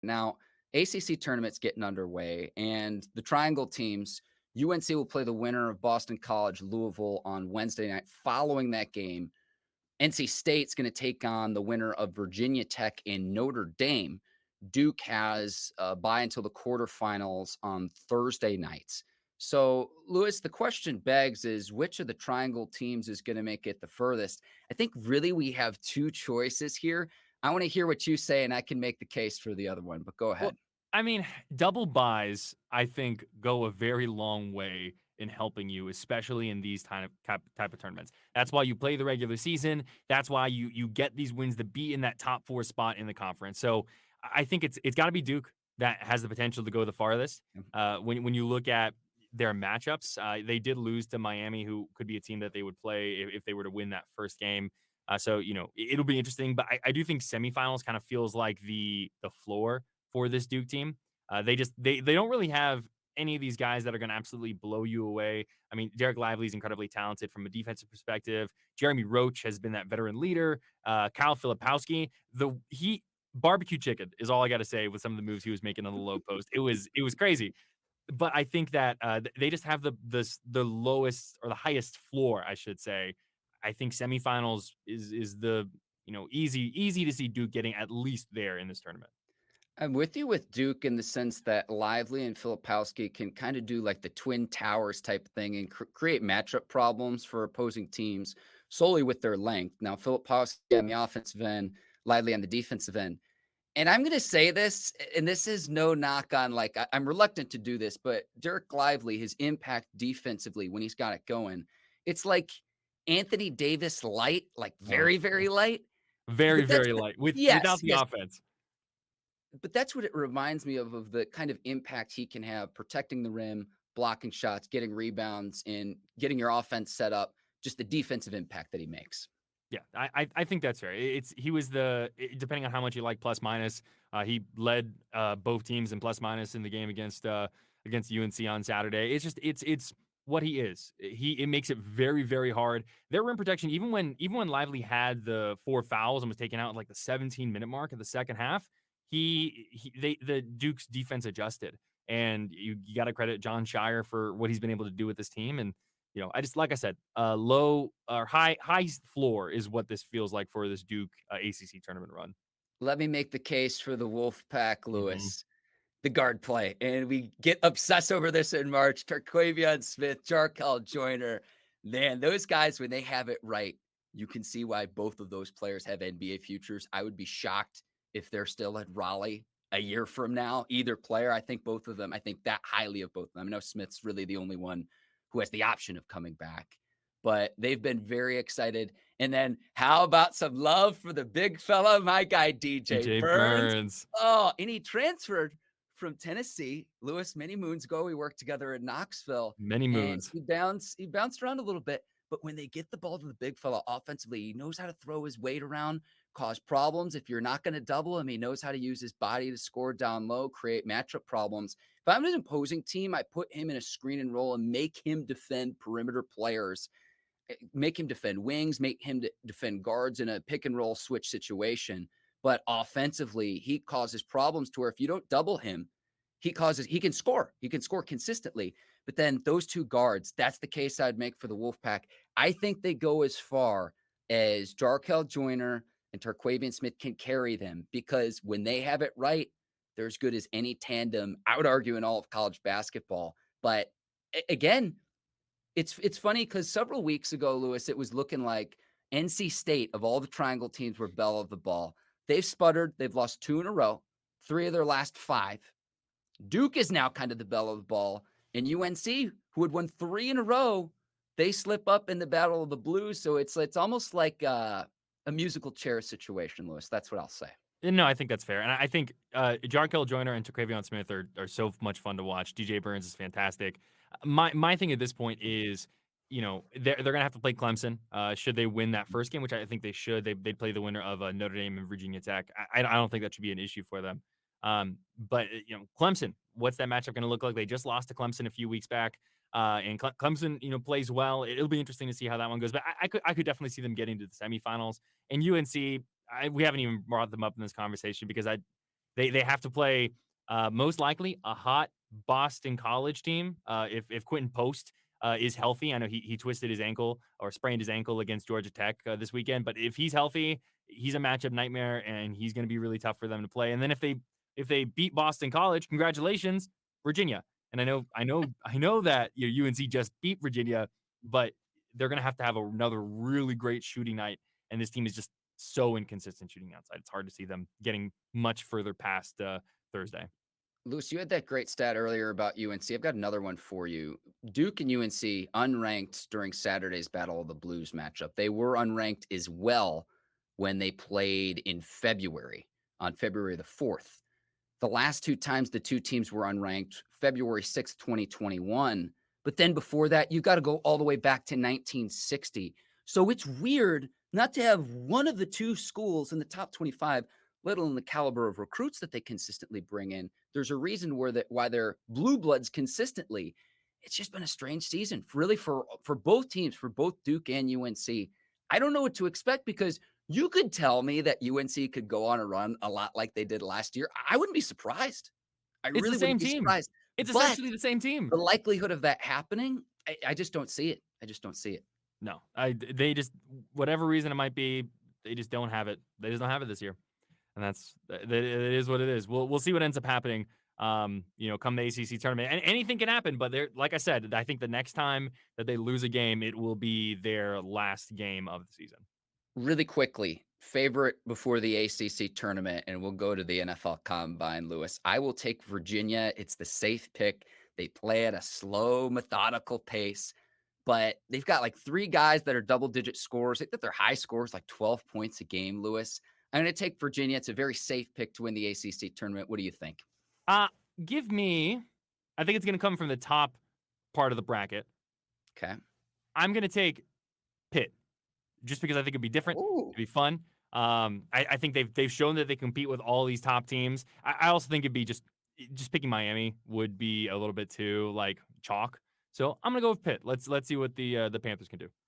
Now, ACC tournament's getting underway, and the Triangle teams, UNC will play the winner of Boston College, Louisville on Wednesday night. Following that game, NC State's going to take on the winner of Virginia Tech and Notre Dame. Duke has a bye until the quarterfinals on Thursday nights. So, Lewis, the question begs is which of the Triangle teams is going to make it the furthest? I think really we have two choices here. I want to hear what you say, and I can make the case for the other one, but go Well, ahead. I mean, double buys, I think, go a very long way in helping you, especially in these type of tournaments. That's why you play the regular season. That's why you get these wins to be in that top 4 spot in the conference. So I think it's got to be Duke that has the potential to go the farthest. When you look at their matchups, they did lose to Miami, who could be a team that they would play if they were to win that first game. So it'll be interesting, but I do think semifinals kind of feels like the floor for this Duke team. They don't really have any of these guys that are going to absolutely blow you away. I mean, Derek Lively is incredibly talented from a defensive perspective. Jeremy Roach has been that veteran leader. Kyle Filipowski, he barbecue chicken is all I got to say with some of the moves he was making on the low post. It was crazy. But I think that they just have the lowest or the highest floor, I should say. I think semifinals is the easy to see Duke getting at least there in this tournament. I'm with you with Duke in the sense that Lively and Filipowski can kind of do like the Twin Towers type thing and create matchup problems for opposing teams solely with their length. Now, Filipowski on the offensive end, Lively on the defensive end. And I'm going to say this, and this is no knock on like, I'm reluctant to do this, but Derek Lively, his impact defensively when he's got it going, it's like Anthony Davis light, like Oh, very, very light. very, But that's very what, light yes, without the yes. offense. But that's what it reminds me of the kind of impact he can have protecting the rim, blocking shots, getting rebounds, and getting your offense set up, just the defensive impact that he makes. Yeah, I think that's fair. He was depending on how much you like plus minus. He led both teams in plus minus in the game against UNC on Saturday. It's what he is. It makes it very, very hard. Their rim protection, even when Lively had the 4 fouls and was taken out at like the 17-minute mark of the second half, the Duke's defense adjusted, and you got to credit John Shire for what he's been able to do with this team. And I just like I said, low or high floor is what this feels like for this Duke ACC tournament run. Let me make the case for the Wolfpack, Mhm. Lewis. The guard play. And we get obsessed over this in March. Terquavion Smith, Jarkel Joyner. Man, those guys, when they have it right, you can see why both of those players have NBA futures. I would be shocked if they're still at Raleigh a year from now. Either player, I think both of them, I think that highly of both of them. I know Smith's really the only one who has the option of coming back, but they've been very excited. And then how about some love for the big fella, my guy, DJ DJ Burns? Burns, Oh, and he transferred from Tennessee. Lewis, many moons ago, we worked together in Knoxville, many and moons. he bounced around a little bit. But when they get the ball to the big fella offensively, he knows how to throw his weight around, cause problems. If you're not going to double him, he knows how to use his body to score down low, create matchup problems. If I'm an opposing team, I put him in a screen and roll and make him defend perimeter players, make him defend wings, make him defend guards in a pick and roll switch situation. But offensively, he causes problems to where if you don't double him, he can score. He can score consistently. But then those two guards, that's the case I'd make for the Wolfpack. I think they go as far as Jarkel Joyner and Terquavion Smith can carry them because when they have it right, they're as good as any tandem, I would argue, in all of college basketball. But again, it's funny because several weeks ago, Lewis, it was looking like NC State, of all the Triangle teams, were belle of the ball. They've sputtered. They've lost 2 in a row, 3 of their last 5. Duke is now kind of the belle of the ball. And UNC, who had won 3 in a row, they slip up in the Battle of the Blues. So it's almost like a musical chair situation, Lewis. That's what I'll say. No, I think that's fair, and I think Jarkel Joyner and Terquavion Smith are so much fun to watch. DJ Burns is fantastic. My thing at this point is, they're gonna have to play Clemson. Should they win that first game, which I think they should, they'd play the winner of Notre Dame and Virginia Tech. I don't think that should be an issue for them. But Clemson, what's that matchup going to look like? They just lost to Clemson a few weeks back, and Clemson, plays well. It'll be interesting to see how that one goes. But I could definitely see them getting to the semifinals. And UNC, we haven't even brought them up in this conversation because They have to play most likely a hot Boston College team. If Quentin Post is healthy, I know he twisted his ankle or sprained his ankle against Georgia Tech this weekend, but if he's healthy, he's a matchup nightmare, and he's going to be really tough for them to play. And then if they beat Boston College, congratulations, Virginia. And I know that UNC just beat Virginia, but they're going to have another really great shooting night, and this team is just so inconsistent shooting outside. It's hard to see them getting much further past Thursday. Lewis, you had that great stat earlier about UNC. I've got another one for you. Duke and UNC unranked during Saturday's Battle of the Blues matchup. They were unranked as well when they played in February, on February the 4th. The last two times the two teams were unranked, February 6th, 2021. But then before that, you got to go all the way back to 1960. So it's weird not to have one of the two schools in the top 25, let alone the caliber of recruits that they consistently bring in. There's a reason why they're blue bloods consistently. It's just been a strange season, really, for both teams, for both Duke and UNC. I don't know what to expect because you could tell me that UNC could go on a run a lot like they did last year. I wouldn't be surprised. I It's the really same wouldn't be team. surprised. It's But essentially the same team. the likelihood of that happening, I just don't see it. I just don't see it. No, they just, whatever reason it might be, they just don't have it. They just don't have it this year, and it is what it is. We'll see what ends up happening. Come the ACC tournament, and anything can happen. But like I said, I think the next time that they lose a game, it will be their last game of the season. Really quickly, favorite before the ACC tournament, and we'll go to the NFL Combine, Lewis. I will take Virginia. It's the safe pick. They play at a slow, methodical pace, but they've got like three guys that are double-digit scorers. I think that they're high scores, like 12 points a game, Lewis. I'm going to take Virginia. It's a very safe pick to win the ACC tournament. What do you think? I think it's going to come from the top part of the bracket. Okay. I'm going to take Pitt just because I think it'd be different. Ooh. It'd be fun. I think they've shown that they compete with all these top teams. I also think it'd be just picking Miami would be a little bit too like chalk. So I'm gonna go with Pitt. Let's see what the Panthers can do.